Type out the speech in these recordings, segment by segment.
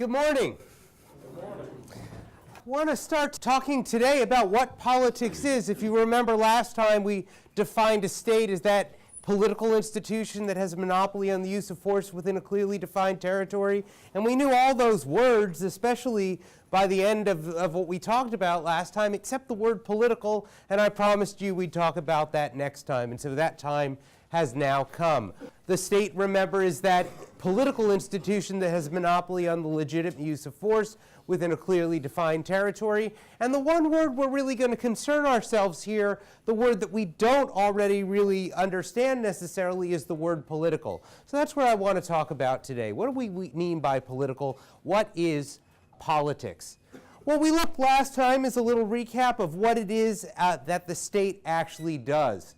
good morning. Good morning. I want to start talking today about what politics is. If you remember last time, we defined a state as that political institution that has a monopoly on the use of force within a clearly defined territory. And we knew all those words, especially by the end of what we talked about last time, except the word political, and I promised you we'd talk about that next time. And so that time has now come. The state, remember, is that political institution that has a monopoly on the legitimate use of force within a clearly defined territory. And the one word we're really going to concern ourselves here, the word that we don't already really understand necessarily, is the word political. So that's what I want to talk about today. What do we mean by political? What is politics? What we looked last time is a little recap of what it is that the state actually does.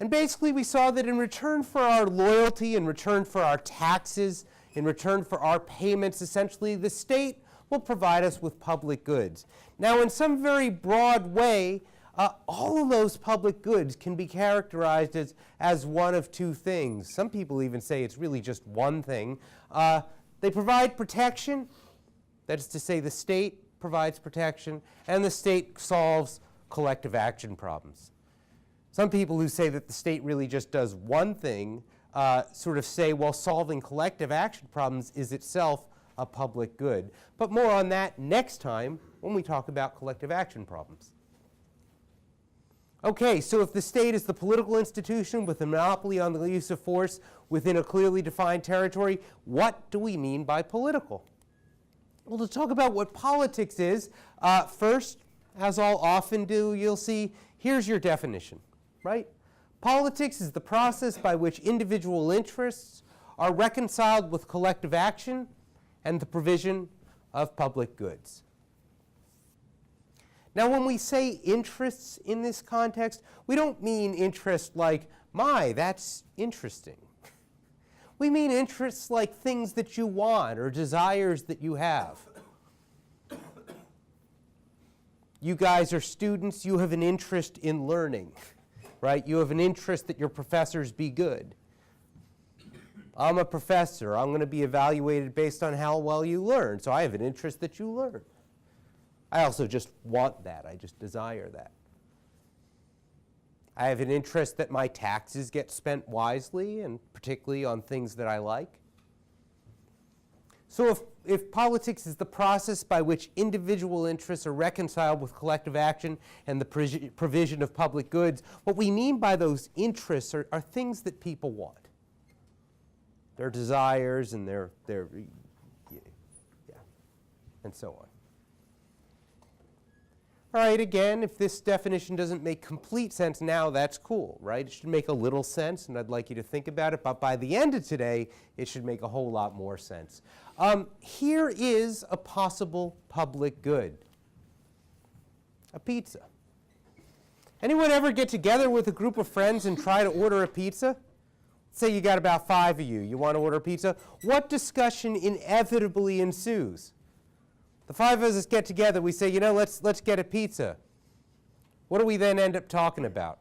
And basically we saw that in return for our loyalty, in return for our taxes, in return for our payments, essentially the state will provide us with public goods. Now in some very broad way, all of those public goods can be characterized as one of two things. Some people even say it's really just one thing. They provide protection, that is to say the state provides protection, and the state solves collective action problems. Some people who say that the state really just does one thing sort of say, well, solving collective action problems is itself a public good. But more on that next time when we talk about collective action problems. Okay, so if the state is the political institution with a monopoly on the use of force within a clearly defined territory, what do we mean by political? Well, to talk about what politics is, first, as I'll often do, you'll see, here's your definition. Right? Politics is the process by which individual interests are reconciled with collective action and the provision of public goods. Now, when we say interests in this context, we don't mean interests like, my, that's interesting. We mean interests like things that you want or desires that you have. You guys are students, you have an interest in learning. Right? You have an interest that your professors be good. I'm a professor. I'm going to be evaluated based on how well you learn. So I have an interest that you learn. I also just want that. I just desire that. I have an interest that my taxes get spent wisely, and particularly on things that I like. So if politics is the process by which individual interests are reconciled with collective action and the provision of public goods, what we mean by those interests are things that people want. Their desires and their and so on. All right, again, if this definition doesn't make complete sense now, that's cool, right? It should make a little sense, and I'd like you to think about it, but by the end of today, it should make a whole lot more sense. Here is a possible public good. A pizza. Anyone ever get together with a group of friends and try to order a pizza? Say you got about 5 of you. You want to order pizza. What discussion inevitably ensues? The 5 of us get together. We say, you know, let's get a pizza. What do we then end up talking about?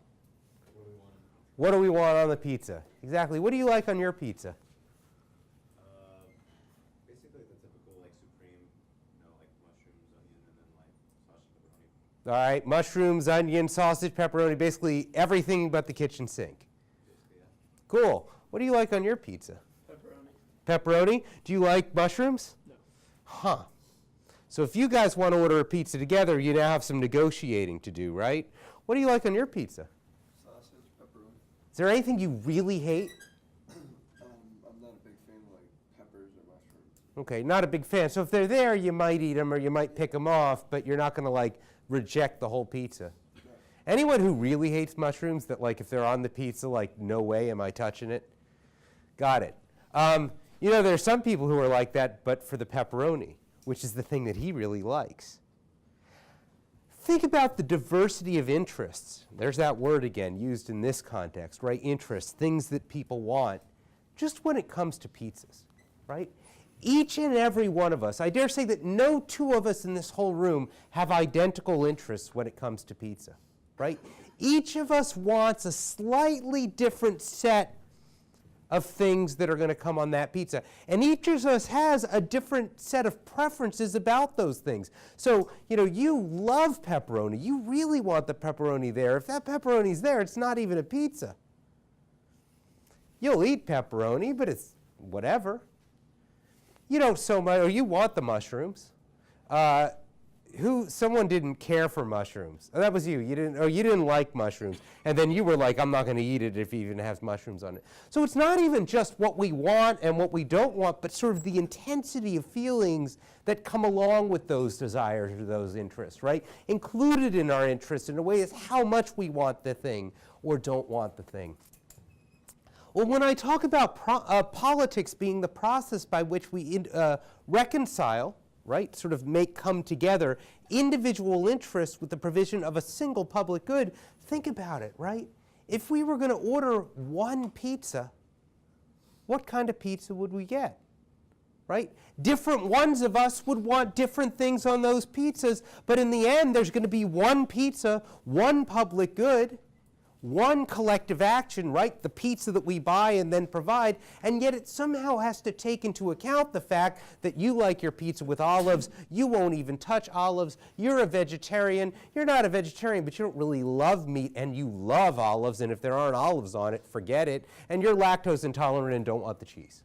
What do we want on the pizza? Exactly. What do you like on your pizza? Basically the typical like supreme, like mushrooms, onion, and then like sausage, pepperoni. All right, mushrooms, onion, sausage, pepperoni, basically everything but the kitchen sink. Yeah. Cool. What do you like on your pizza? Pepperoni. Pepperoni? Do you like mushrooms? No. Huh. So if you guys want to order a pizza together, you now have some negotiating to do, right? What do you like on your pizza? Sausage, pepperoni. Is there anything you really hate? I'm not a big fan of like peppers or mushrooms. Okay, not a big fan. So if they're there, you might eat them or you might pick them off, but you're not going to like reject the whole pizza. No. Anyone who really hates mushrooms, that like if they're on the pizza, like no way am I touching it? Got it. You know, there's some people who are like that, but for the pepperoni, which is the thing that he really likes. Think about the diversity of interests. There's that word again, used in this context, right? Interests, things that people want, just when it comes to pizzas, right? Each and every one of us, I dare say that no 2 of us in this whole room have identical interests when it comes to pizza, right? Each of us wants a slightly different set of things that are going to come on that pizza. And each of us has a different set of preferences about those things. So, you love pepperoni. You really want the pepperoni there. If that pepperoni's there, it's not even a pizza. You'll eat pepperoni, but it's whatever. You don't so much, or you want the mushrooms. Someone didn't care for mushrooms. Oh, that was you. You didn't like mushrooms. And then you were like, I'm not going to eat it if it even has mushrooms on it. So it's not even just what we want and what we don't want, but sort of the intensity of feelings that come along with those desires or those interests, right? Included in our interests in a way is how much we want the thing or don't want the thing. Well, when I talk about politics being the process by which we reconcile, right, sort of come together individual interests with the provision of a single public good, think about it, right? If we were going to order one pizza, what kind of pizza would we get, right? Different ones of us would want different things on those pizzas, but in the end, there's going to be one pizza, one public good, one collective action, right? The pizza that we buy and then provide, and yet it somehow has to take into account the fact that you like your pizza with olives, you won't even touch olives, you're a vegetarian, you're not a vegetarian, but you don't really love meat and you love olives, and if there aren't olives on it, forget it, and you're lactose intolerant and don't want the cheese.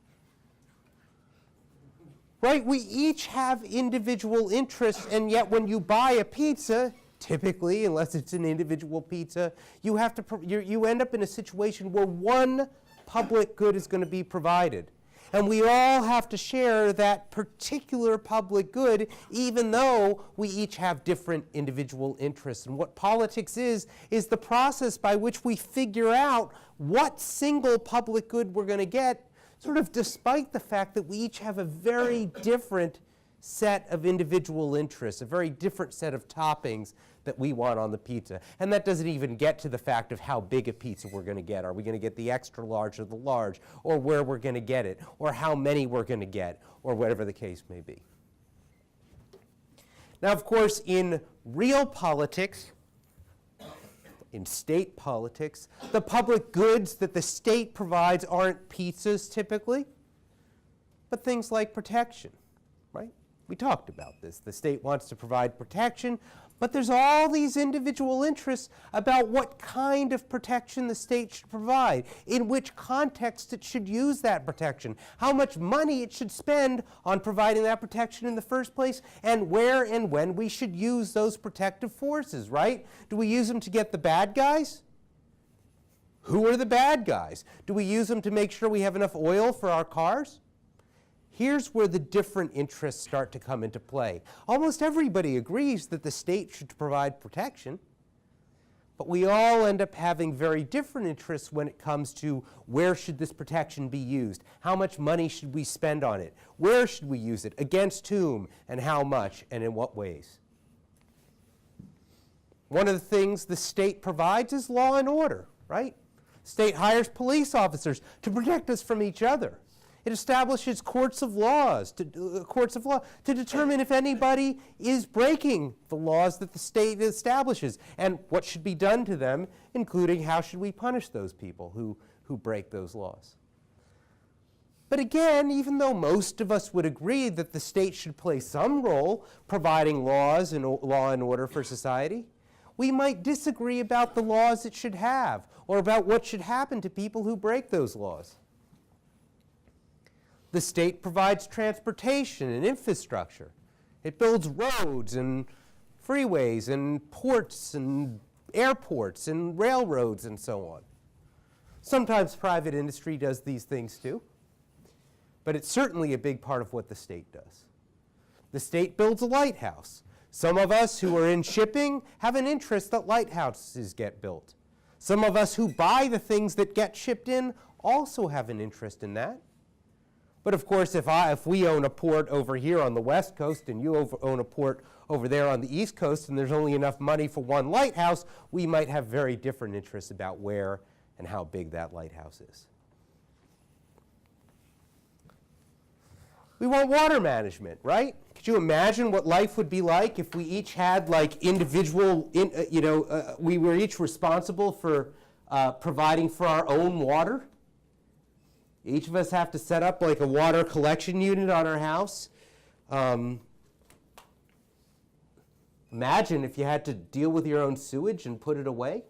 Right? We each have individual interests, and yet when you buy a pizza, typically, unless it's an individual pizza, you end up in a situation where one public good is going to be provided. And we all have to share that particular public good, even though we each have different individual interests. And what politics is the process by which we figure out what single public good we're going to get, sort of despite the fact that we each have a very different set of individual interests, a very different set of toppings that we want on the pizza. And that doesn't even get to the fact of how big a pizza we're going to get. Are we going to get the extra large or the large, or where we're going to get it, or how many we're going to get, or whatever the case may be. Now, of course, in real politics, in state politics, the public goods that the state provides aren't pizzas typically, but things like protection, right? We talked about this. The state wants to provide protection, but there's all these individual interests about what kind of protection the state should provide, in which context it should use that protection, how much money it should spend on providing that protection in the first place, and where and when we should use those protective forces, right? Do we use them to get the bad guys? Who are the bad guys? Do we use them to make sure we have enough oil for our cars? Here's where the different interests start to come into play. Almost everybody agrees that the state should provide protection, but we all end up having very different interests when it comes to where should this protection be used, how much money should we spend on it, where should we use it, against whom, and how much, and in what ways. One of the things the state provides is law and order, right? State hires police officers to protect us from each other. It establishes courts of law to determine if anybody is breaking the laws that the state establishes and what should be done to them, including how should we punish those people who break those laws. But again, even though most of us would agree that the state should play some role providing laws and law and order for society, we might disagree about the laws it should have or about what should happen to people who break those laws. The state provides transportation and infrastructure. It builds roads and freeways and ports and airports and railroads and so on. Sometimes private industry does these things too, but it's certainly a big part of what the state does. The state builds a lighthouse. Some of us who are in shipping have an interest that lighthouses get built. Some of us who buy the things that get shipped in also have an interest in that. But of course, if we own a port over here on the west coast and you own a port over there on the east coast and there's only enough money for one lighthouse, we might have very different interests about where and how big that lighthouse is. We want water management, right? Could you imagine what life would be like if we each had like individual, we were each responsible for providing for our own water? Each of us have to set up like a water collection unit on our house. Imagine if you had to deal with your own sewage and put it away,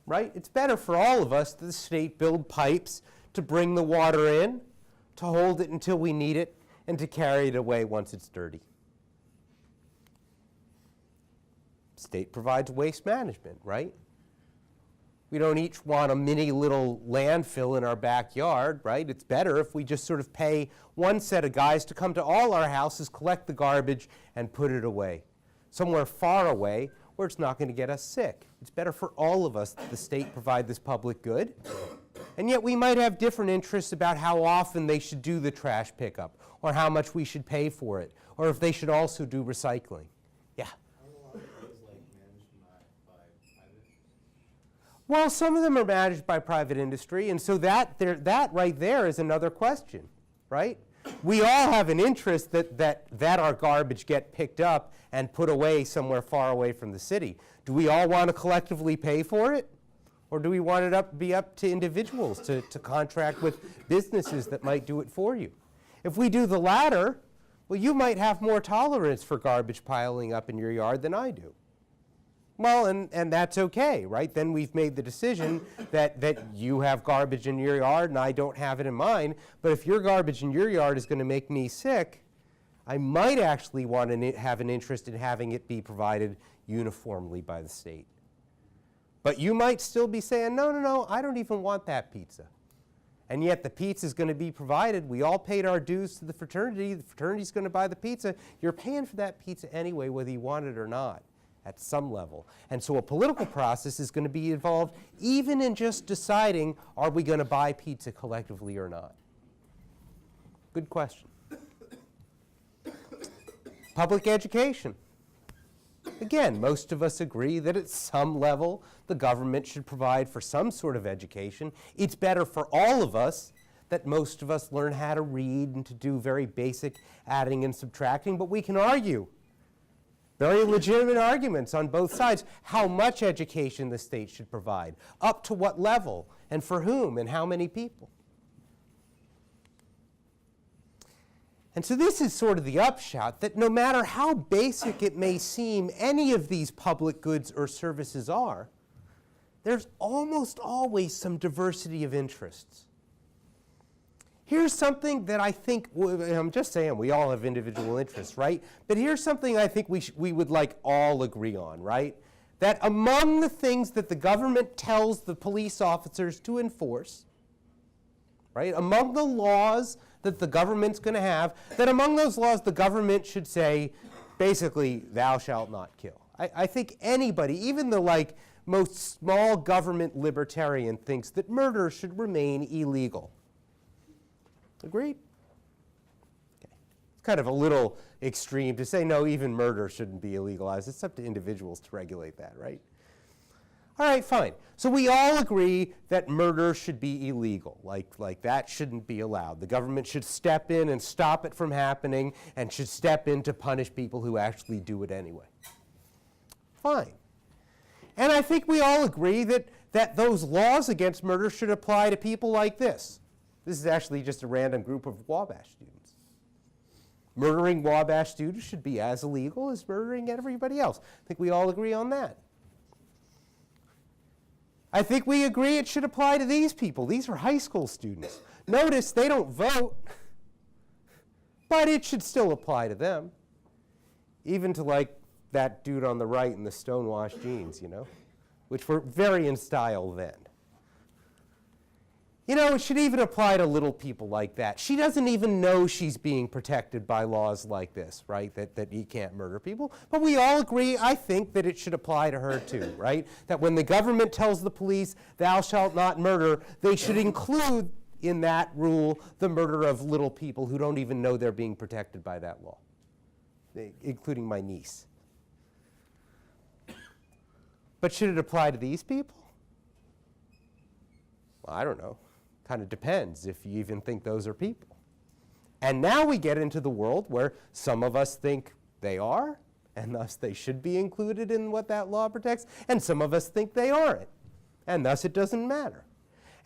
right? It's better for all of us that the state build pipes to bring the water in, to hold it until we need it, and to carry it away once it's dirty. State provides waste management, right? We don't each want a mini little landfill in our backyard, right? It's better if we just sort of pay one set of guys to come to all our houses, collect the garbage, and put it away. Somewhere far away where it's not going to get us sick. It's better for all of us that the state provide this public good. And yet we might have different interests about how often they should do the trash pickup, or how much we should pay for it, or if they should also do recycling. Yeah? Are a lot of those like managed by private? Well, some of them are managed by private industry, and so that right there is another question, right? We all have an interest that our garbage get picked up and put away somewhere far away from the city. Do we all want to collectively pay for it? Or do we want it to be up to individuals to contract with businesses that might do it for you? If we do the latter, well, you might have more tolerance for garbage piling up in your yard than I do. Well, and that's okay, right? Then we've made the decision that you have garbage in your yard and I don't have it in mine. But if your garbage in your yard is going to make me sick, I might actually want to have an interest in having it be provided uniformly by the state. But you might still be saying, no, I don't even want that pizza. And yet the pizza is going to be provided. We all paid our dues to the fraternity. The fraternity's going to buy the pizza. You're paying for that pizza anyway, whether you want it or not, at some level. And so a political process is going to be involved even in just deciding, are we going to buy pizza collectively or not? Good question. Public education. Again, most of us agree that at some level the government should provide for some sort of education. It's better for all of us that most of us learn how to read and to do very basic adding and subtracting, but we can argue very legitimate arguments on both sides how much education the state should provide, up to what level, and for whom, and how many people. And so this is sort of the upshot, that no matter how basic it may seem any of these public goods or services are, there's almost always some diversity of interests. Here's something that I think, I'm just saying we all have individual interests, right? But here's something I think we would like all agree on, right? That among the things that the government tells the police officers to enforce, right, among the laws that the government's going to have, that among those laws the government should say, basically, thou shalt not kill. I think anybody, even the most small government libertarian, thinks that murder should remain illegal. Agreed? Okay. It's kind of a little extreme to say, no, even murder shouldn't be illegalized. It's up to individuals to regulate that, right? All right, fine. So we all agree that murder should be illegal, like that shouldn't be allowed. The government should step in and stop it from happening and should step in to punish people who actually do it anyway. Fine. And I think we all agree that those laws against murder should apply to people like this. This is actually just a random group of Wabash students. Murdering Wabash students should be as illegal as murdering everybody else. I think we all agree on that. I think we agree it should apply to these people. These are high school students. Notice they don't vote, but it should still apply to them. Even to that dude on the right in the stonewashed jeans, which were very in style then. It should even apply to little people like that. She doesn't even know she's being protected by laws like this, right? That you can't murder people. But we all agree, I think, that it should apply to her too, right? That when the government tells the police, thou shalt not murder, they should include in that rule the murder of little people who don't even know they're being protected by that law, including my niece. But should it apply to these people? Well, I don't know. Kind of depends if you even think those are people. And now we get into the world where some of us think they are, and thus they should be included in what that law protects, and some of us think they aren't, and thus it doesn't matter.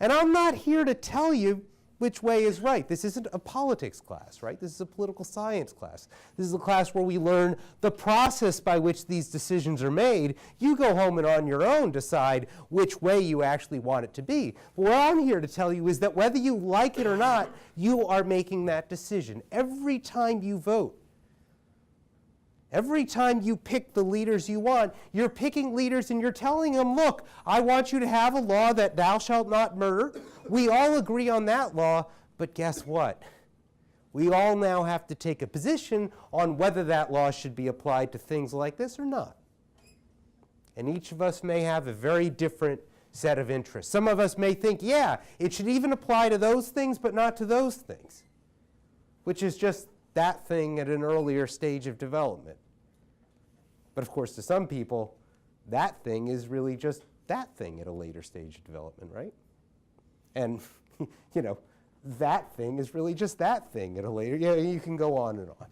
And I'm not here to tell you which way is right. This isn't a politics class, right? This is a political science class. This is a class where we learn the process by which these decisions are made. You go home and on your own decide which way you actually want it to be. But what I'm here to tell you is that whether you like it or not, you are making that decision. Every time you vote, every time you pick the leaders you want, you're picking leaders and you're telling them, look, I want you to have a law that thou shalt not murder. We all agree on that law, but guess what? We all now have to take a position on whether that law should be applied to things like this or not. And each of us may have a very different set of interests. Some of us may think, yeah, it should even apply to those things, but not to those things, which is just that thing at an earlier stage of development. But of course, to some people, that thing is really just that thing at a later stage of development, right? And, you know, that thing is really just that thing at a later, you can go on and on.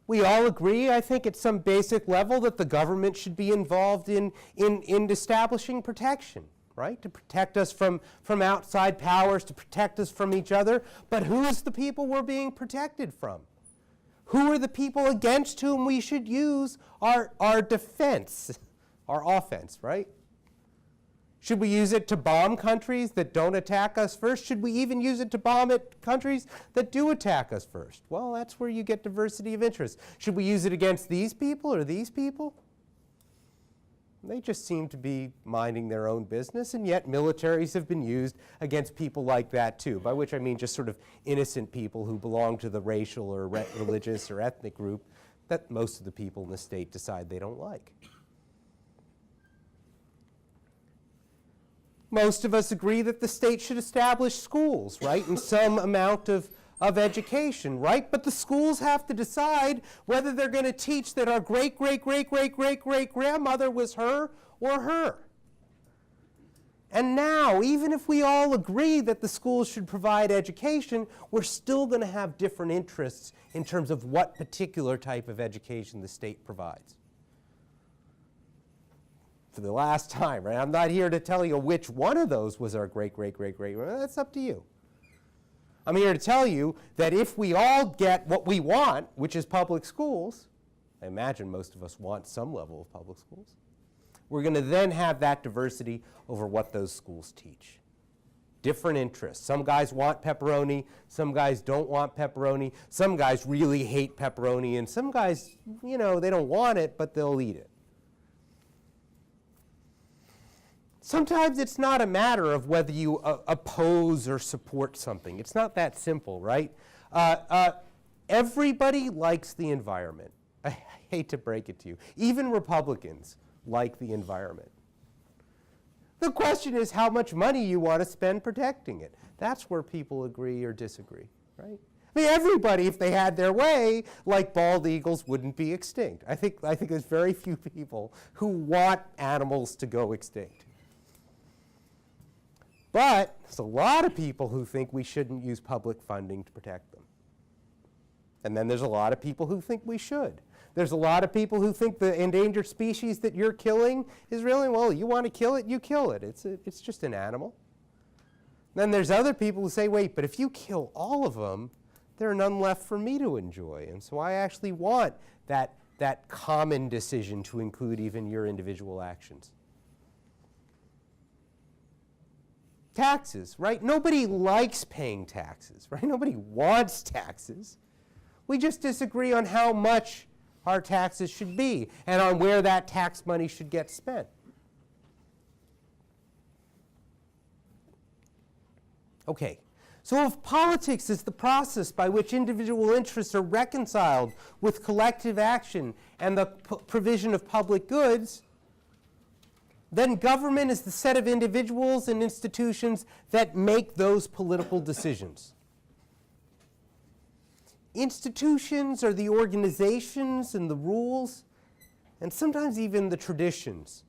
We all agree, I think, at some basic level that the government should be involved in establishing protection, right? To protect us from outside powers, to protect us from each other. But who is the people we're being protected from? Who are the people against whom we should use our defense, our offense, right? Should we use it to bomb countries that don't attack us first? Should we even use it to bomb at countries that do attack us first? Well, that's where you get diversity of interest. Should we use it against these people or these people? They just seem to be minding their own business, and yet militaries have been used against people like that too, by which I mean just sort of innocent people who belong to the racial or religious or ethnic group that most of the people in the state decide they don't like. Most of us agree that the state should establish schools, right, and some amount of education, right? But the schools have to decide whether they're going to teach that our great-great-great-great-great-great-grandmother was her or her. And now, even if we all agree that the schools should provide education, we're still going to have different interests in terms of what particular type of education the state provides. For the last time, right? I'm not here to tell you which one of those was our great-great-great-great. That's up to you. I'm here to tell you that if we all get what we want, which is public schools, I imagine most of us want some level of public schools, we're going to then have that diversity over what those schools teach. Different interests. Some guys want pepperoni, some guys don't want pepperoni, some guys really hate pepperoni, and some guys, you know, they don't want it, but they'll eat it. Sometimes it's not a matter of whether you oppose or support something. It's not that simple, right? Everybody likes the environment. I hate to break it to you. Even Republicans like the environment. The question is how much money you want to spend protecting it. That's where people agree or disagree, right? I mean, everybody, if they had their way, like bald eagles, wouldn't be extinct. I think there's very few people who want animals to go extinct. But there's a lot of people who think we shouldn't use public funding to protect them. And then there's a lot of people who think we should. There's a lot of people who think the endangered species that you're killing is really, well, you want to kill it, you kill it. It's just an animal. Then there's other people who say, wait, but if you kill all of them, there are none left for me to enjoy. And so I actually want that common decision to include even your individual actions. Taxes, right? Nobody likes paying taxes, right? Nobody wants taxes. We just disagree on how much our taxes should be and on where that tax money should get spent. Okay, so if politics is the process by which individual interests are reconciled with collective action and the provision of public goods, then government is the set of individuals and institutions that make those political decisions. Institutions are the organizations and the rules, and sometimes even the traditions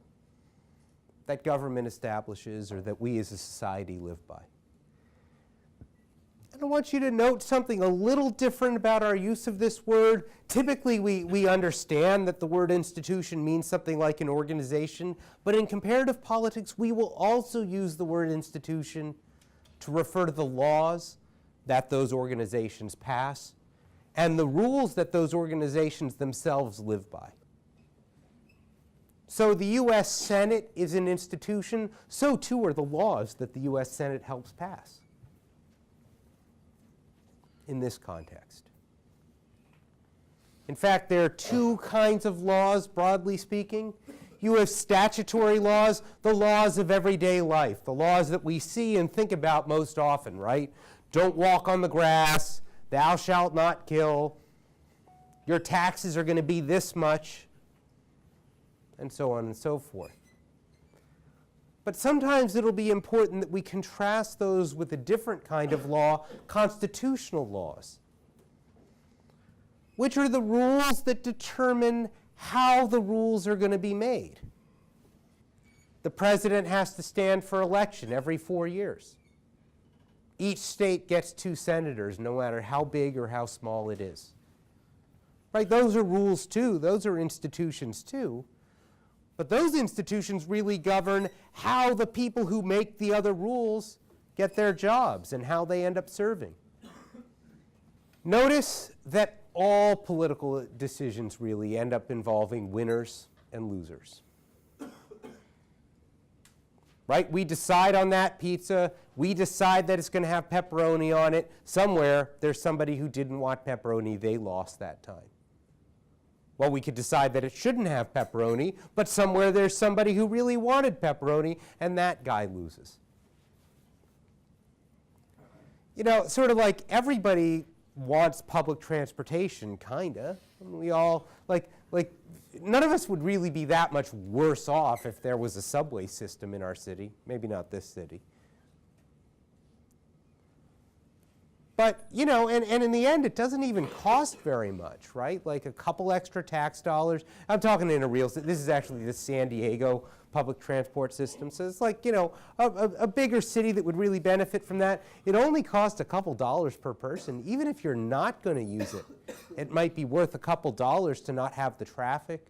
that government establishes or that we as a society live by. I want you to note something a little different about our use of this word. Typically, we understand that the word institution means something like an organization, but in comparative politics, we will also use the word institution to refer to the laws that those organizations pass and the rules that those organizations themselves live by. So the U.S. Senate is an institution, so too are the laws that the U.S. Senate helps pass in this context. In fact, there are two kinds of laws, broadly speaking. You have statutory laws, the laws of everyday life, the laws that we see and think about most often, right? Don't walk on the grass, thou shalt not kill, your taxes are going to be this much, and so on and so forth. But sometimes it'll be important that we contrast those with a different kind of law, constitutional laws, which are the rules that determine how the rules are going to be made. The president has to stand for election every 4 years. Each state gets 2 senators, no matter how big or how small it is. Right? Those are rules too. Those are institutions too. But those institutions really govern how the people who make the other rules get their jobs and how they end up serving. Notice that all political decisions really end up involving winners and losers. Right? We decide on that pizza. We decide that it's going to have pepperoni on it. Somewhere, there's somebody who didn't want pepperoni. They lost that time. Well, we could decide that it shouldn't have pepperoni, but somewhere there's somebody who really wanted pepperoni, and that guy loses. You know, sort of like everybody wants public transportation, kind of. We all, like none of us would really be that much worse off if there was a subway system in our city. Maybe not this city. But, you know, and in the end, it doesn't even cost very much, right? Like a couple extra tax dollars. I'm talking in a real, this is actually the San Diego public transport system. So it's like, you know, a bigger city that would really benefit from that. It only costs a couple dollars per person. Even if you're not going to use it, it might be worth a couple dollars to not have the traffic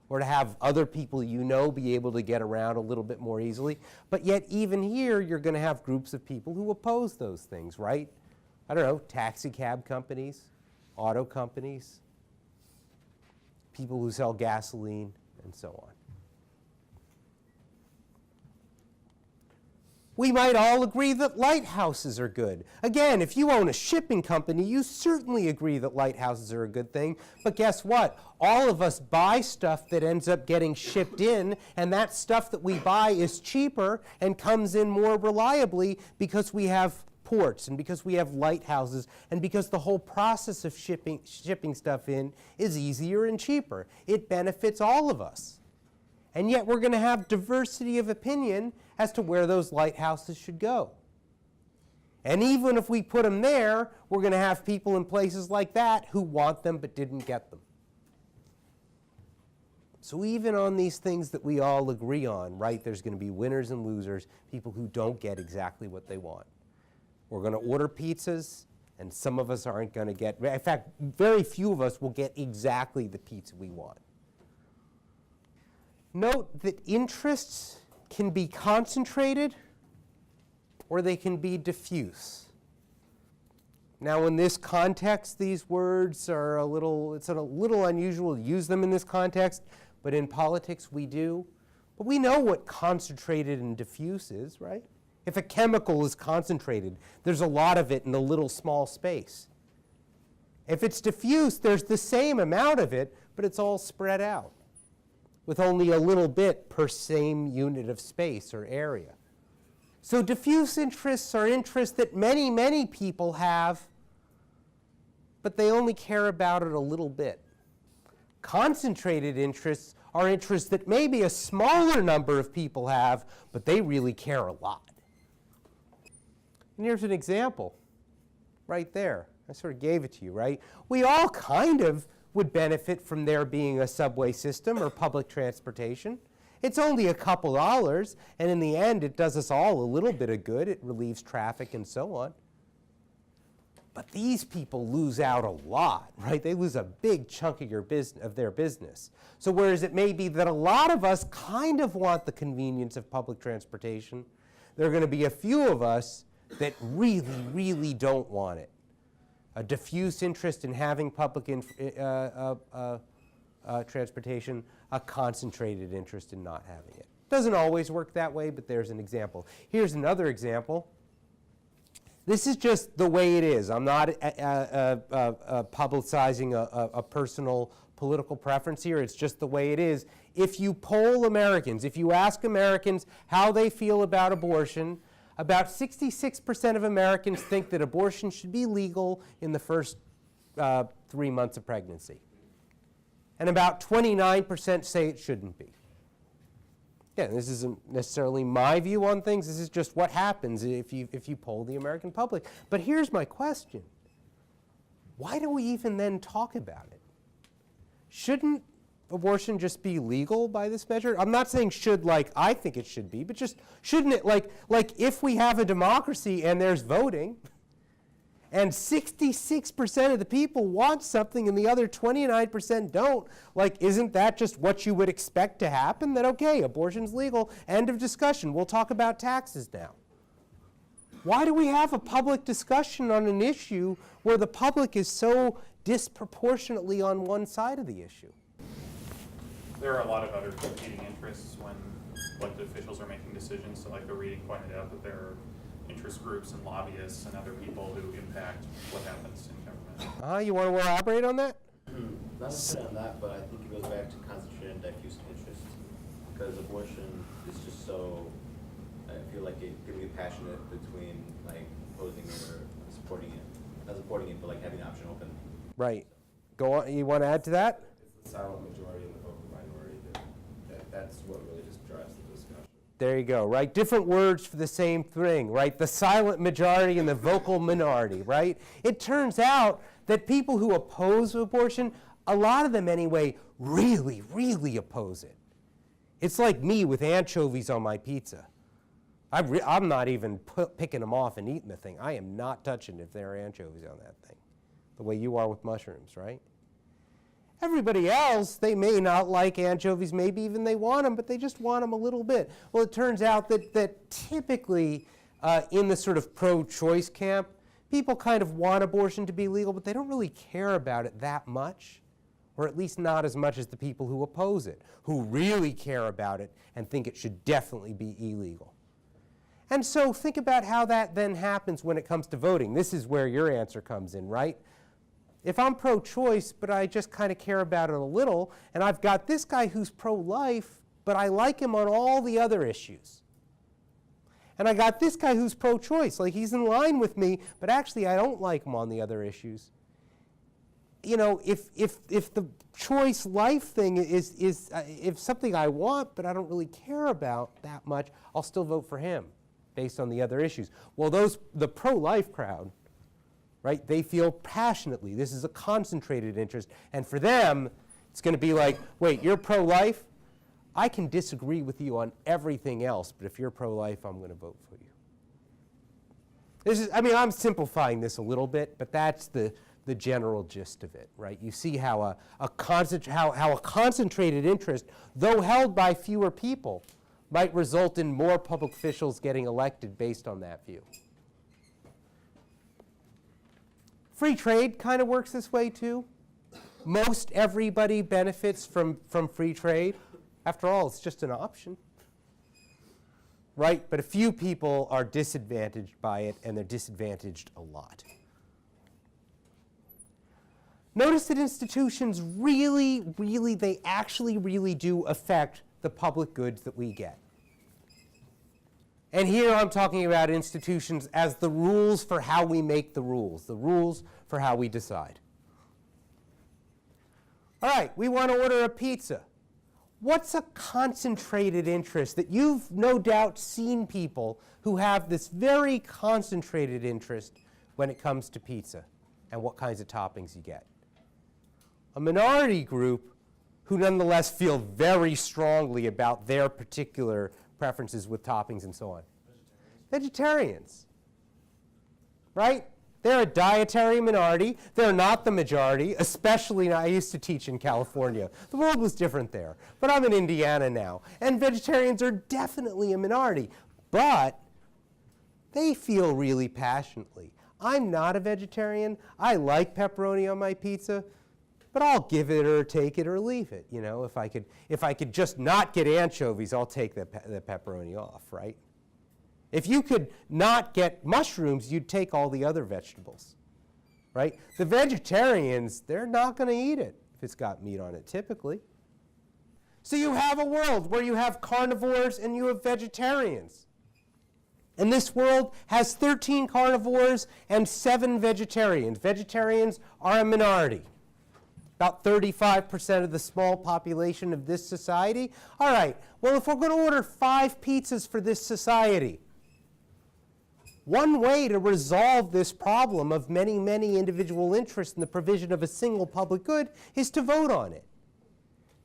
or to have other people you know be able to get around a little bit more easily. But yet, even here, you're going to have groups of people who oppose those things, right? I don't know, taxi cab companies, auto companies, people who sell gasoline, and so on. We might all agree that lighthouses are good. Again, if you own a shipping company, you certainly agree that lighthouses are a good thing. But guess what? All of us buy stuff that ends up getting shipped in, and that stuff that we buy is cheaper and comes in more reliably because we have ports and because we have lighthouses and because the whole process of shipping stuff in is easier and cheaper. It benefits all of us. And yet we're going to have diversity of opinion as to where those lighthouses should go. And even if we put them there, we're going to have people in places like that who want them but didn't get them. So even on these things that we all agree on, right, there's going to be winners and losers, people who don't get exactly what they want. We're going to order pizzas, and some of us aren't going to get, in fact, very few of us will get exactly the pizza we want. Note that interests can be concentrated or they can be diffuse. Now, in this context, these words are it's a little unusual to use them in this context, but in politics we do. But we know what concentrated and diffuse is, right? If a chemical is concentrated, there's a lot of it in a little small space. If it's diffuse, there's the same amount of it, but it's all spread out with only a little bit per same unit of space or area. So diffuse interests are interests that many, many people have, but they only care about it a little bit. Concentrated interests are interests that maybe a smaller number of people have, but they really care a lot. And here's an example right there. I sort of gave it to you, right? We all kind of would benefit from there being a subway system or public transportation. It's only a couple dollars, and in the end, it does us all a little bit of good. It relieves traffic and so on. But these people lose out a lot, right? They lose a big chunk of their business. So whereas it may be that a lot of us kind of want the convenience of public transportation, there are going to be a few of us that really, really don't want it. A diffuse interest in having public transportation, a concentrated interest in not having it. Doesn't always work that way, but there's an example. Here's another example. This is just the way it is. I'm not publicizing a personal political preference here. It's just the way it is. If you poll Americans, if you ask Americans how they feel about abortion, about 66% of Americans think that abortion should be legal in the first 3 months of pregnancy. And about 29% say it shouldn't be. Yeah, this isn't necessarily my view on things. This is just what happens if you poll the American public. But here's my question. Why do we even then talk about it? Shouldn't abortion just be legal by this measure? I'm not saying should like I think it should be, but just shouldn't it like if we have a democracy and there's voting, and 66% of the people want something and the other 29% don't, like, isn't that just what you would expect to happen? That, okay, abortion's legal, end of discussion. We'll talk about taxes now. Why do we have a public discussion on an issue where the public is so disproportionately on one side of the issue? There are a lot of other competing interests when elected officials are making decisions. So like the reading pointed out that there are interest groups and lobbyists and other people who impact what happens in government. You want to elaborate on that? Not necessarily on that, but I think it goes back to concentrated and diffuse interest. Because abortion is just so, I feel like it can be passionate between like opposing it or supporting it. Not supporting it, but like having the option open. Right. Go on. You want to add to that? It's the silent majority and the vocal minority that's what really just drives the discussion. There you go, right? Different words for the same thing, right? The silent majority and the vocal minority, right? It turns out that people who oppose abortion, a lot of them anyway, really, really oppose it. It's like me with anchovies on my pizza. I'm not even picking them off and eating the thing. I am not touching it if there are anchovies on that thing, the way you are with mushrooms, right? Everybody else, they may not like anchovies, maybe even they want them, but they just want them a little bit. Well, it turns out that typically in the sort of pro-choice camp, people kind of want abortion to be legal, but they don't really care about it that much, or at least not as much as the people who oppose it, who really care about it and think it should definitely be illegal. And so think about how that then happens when it comes to voting. This is where your answer comes in, right? If I'm pro-choice, but I just kind of care about it a little, and I've got this guy who's pro-life, but I like him on all the other issues. And I got this guy who's pro-choice, like he's in line with me, but actually I don't like him on the other issues. You know, if the choice life thing is if something I want, but I don't really care about that much, I'll still vote for him based on the other issues. Well, the pro-life crowd, right? They feel passionately. This is a concentrated interest. And for them, it's going to be like, wait, you're pro-life? I can disagree with you on everything else, but if you're pro-life, I'm going to vote for you. This is, I mean, I'm simplifying this a little bit, but that's the general gist of it, right? You see how a concentrated interest, though held by fewer people, might result in more public officials getting elected based on that view. Free trade kind of works this way too. Most everybody benefits from free trade. After all, it's just an option, right? But a few people are disadvantaged by it, and they're disadvantaged a lot. Notice that institutions really, they actually really do affect the public goods that we get. And here I'm talking about institutions as the rules for how we make the rules for how we decide. All right, we want to order a pizza. What's a concentrated interest that you've no doubt seen people who have this very concentrated interest when it comes to pizza and what kinds of toppings you get? A minority group who nonetheless feel very strongly about their particular preferences with toppings and so on. Vegetarians. Right? They're a dietary minority. They're not the majority, especially now. I used to teach in California. The world was different there. But I'm in Indiana now. And vegetarians are definitely a minority. But they feel really passionately. I'm not a vegetarian. I like pepperoni on my pizza. But I'll give it or take it or leave it. You know, if I could just not get anchovies, I'll take the pepperoni off, right? If you could not get mushrooms, you'd take all the other vegetables, right? The vegetarians, they're not going to eat it if it's got meat on it, typically. So you have a world where you have carnivores and you have vegetarians. And this world has 13 carnivores and 7 vegetarians. Vegetarians are a minority. About 35% of the small population of this society. All right, well, if we're going to order 5 pizzas for this society, one way to resolve this problem of many, many individual interests in the provision of a single public good is to vote on it.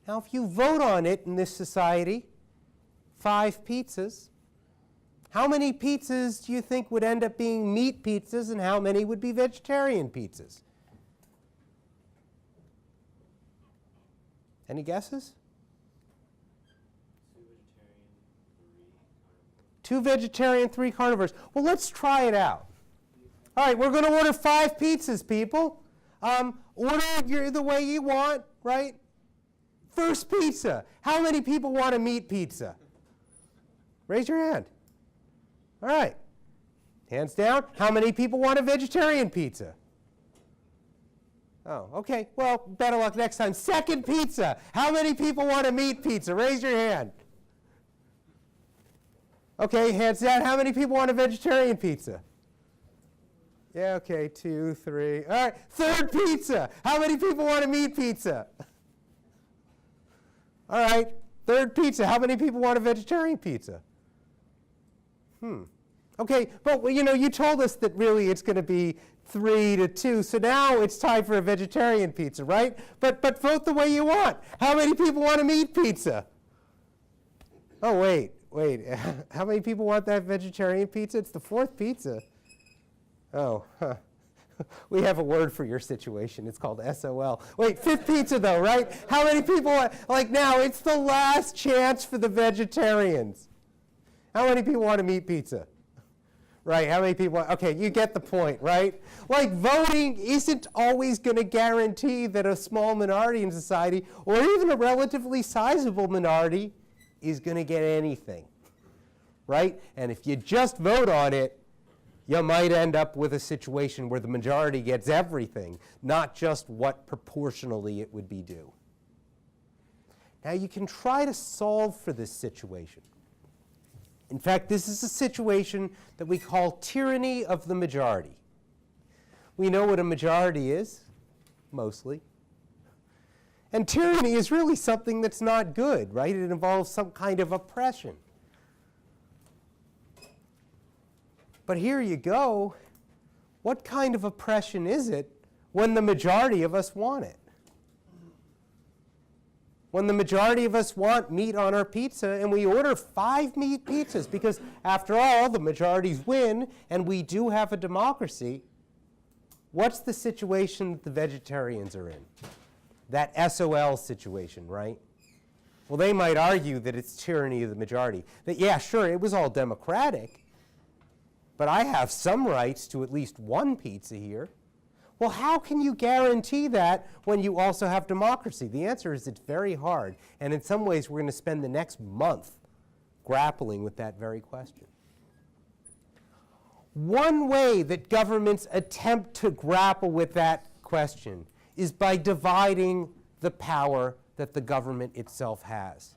Now, if you vote on it in this society, 5 pizzas, how many pizzas do you think would end up being meat pizzas and how many would be vegetarian pizzas? Any guesses? 2 vegetarian, 3 carnivores. Well, let's try it out. All right, we're going to order 5 pizzas, people. Order the way you want, right? First pizza. How many people want a meat pizza? Raise your hand. All right. Hands down. How many people want a vegetarian pizza? Oh, okay. Well, better luck next time. Second pizza. How many people want a meat pizza? Raise your hand. Okay, hands down. How many people want a vegetarian pizza? Yeah, okay, 2, 3. All right, third pizza. How many people want a meat pizza? All right, third pizza. How many people want a vegetarian pizza? Okay, but you know, you told us that really it's going to be 3 to 2, so now it's time for a vegetarian pizza, right? But vote the way you want. How many people want a meat pizza? Oh, wait. How many people want that vegetarian pizza? It's the 4th pizza. Oh, we have a word for your situation. It's called SOL. Wait, 5th pizza though, right? How many people want, like now, it's the last chance for the vegetarians. How many people want a meat pizza? Right, how many people want, okay, you get the point, right? Like voting isn't always going to guarantee that a small minority in society, or even a relatively sizable minority, is going to get anything, right? And if you just vote on it, you might end up with a situation where the majority gets everything, not just what proportionally it would be due. Now, you can try to solve for this situation. In fact, this is a situation that we call tyranny of the majority. We know what a majority is, mostly. And tyranny is really something that's not good, right? It involves some kind of oppression. But here you go. What kind of oppression is it when the majority of us want it? When the majority of us want meat on our pizza and we order 5 meat pizzas because, after all, the majorities win and we do have a democracy, what's the situation that the vegetarians are in? That SOL situation, right? Well, they might argue that it's tyranny of the majority. That, yeah, sure, it was all democratic, but I have some rights to at least 1 pizza here. Well, how can you guarantee that when you also have democracy? The answer is it's very hard, and in some ways we're going to spend the next month grappling with that very question. One way that governments attempt to grapple with that question is by dividing the power that the government itself has.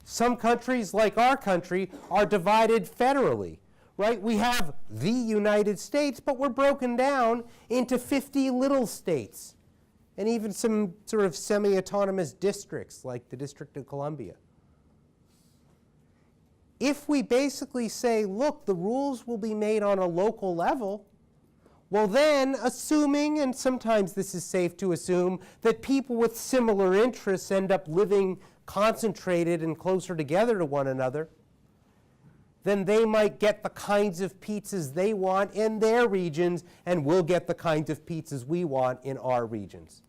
Some countries, like our country, are divided federally, right? We have the United States, but we're broken down into 50 little states, and even some sort of semi-autonomous districts, like the District of Columbia. If we basically say, look, the rules will be made on a local level, well then, assuming, and sometimes this is safe to assume, that people with similar interests end up living concentrated and closer together to one another, then they might get the kinds of pizzas they want in their regions, and we'll get the kinds of pizzas we want in our regions.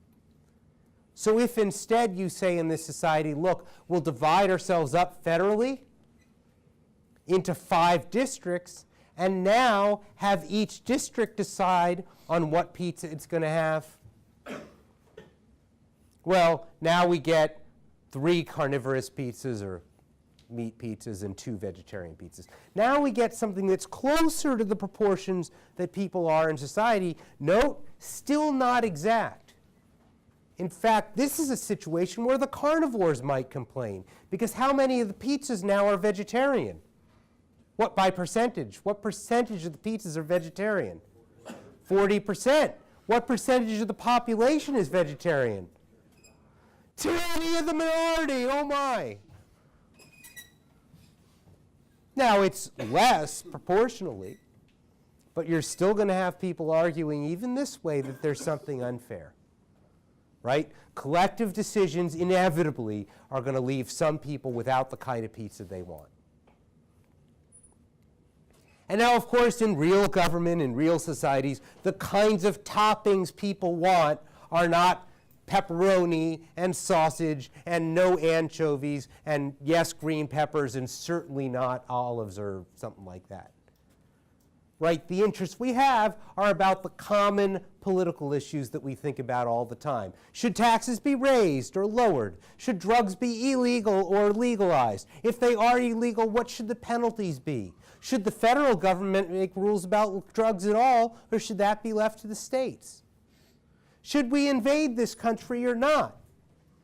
So if instead you say in this society, look, we'll divide ourselves up federally into 5 districts, and now have each district decide on what pizza it's going to have, well, now we get 3 carnivorous pizzas or meat pizzas and 2 vegetarian pizzas. Now we get something that's closer to the proportions that people are in society. Note, still not exact. In fact, this is a situation where the carnivores might complain, because how many of the pizzas now are vegetarian? What by percentage? What percentage of the pizzas are vegetarian? 40%. What percentage of the population is vegetarian? Tyranny of the minority, oh my. Now, it's less proportionally, but you're still going to have people arguing even this way that there's something unfair, right? Collective decisions inevitably are going to leave some people without the kind of pizza they want. And now, of course, in real government, in real societies, the kinds of toppings people want are not pepperoni and sausage and no anchovies and, yes, green peppers and certainly not olives or something like that. Right? The interests we have are about the common political issues that we think about all the time. Should taxes be raised or lowered? Should drugs be illegal or legalized? If they are illegal, what should the penalties be? Should the federal government make rules about drugs at all, or should that be left to the states? Should we invade this country or not?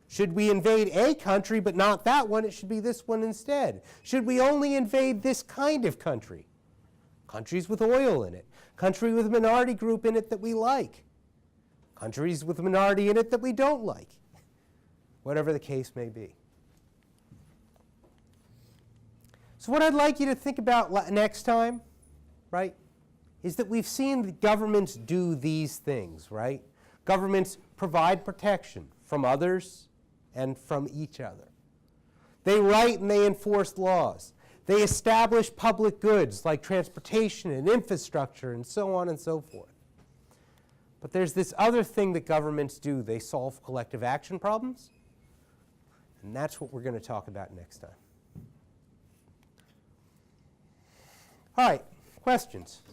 Should we invade a country but not that one? It should be this one instead. Should we only invade this kind of country? Countries with oil in it. Country with a minority group in it that we like. Countries with a minority in it that we don't like. Whatever the case may be. So what I'd like you to think about next time, right, is that we've seen the governments do these things, right? Governments provide protection from others and from each other. They write and they enforce laws. They establish public goods like transportation and infrastructure and so on and so forth. But there's this other thing that governments do. They solve collective action problems. And that's what we're going to talk about next time. All right, questions.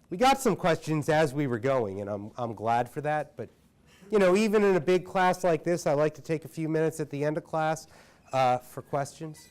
We got some questions as we were going, and I'm glad for that. But, you know, even in a big class like this, I like to take a few minutes at the end of class for questions.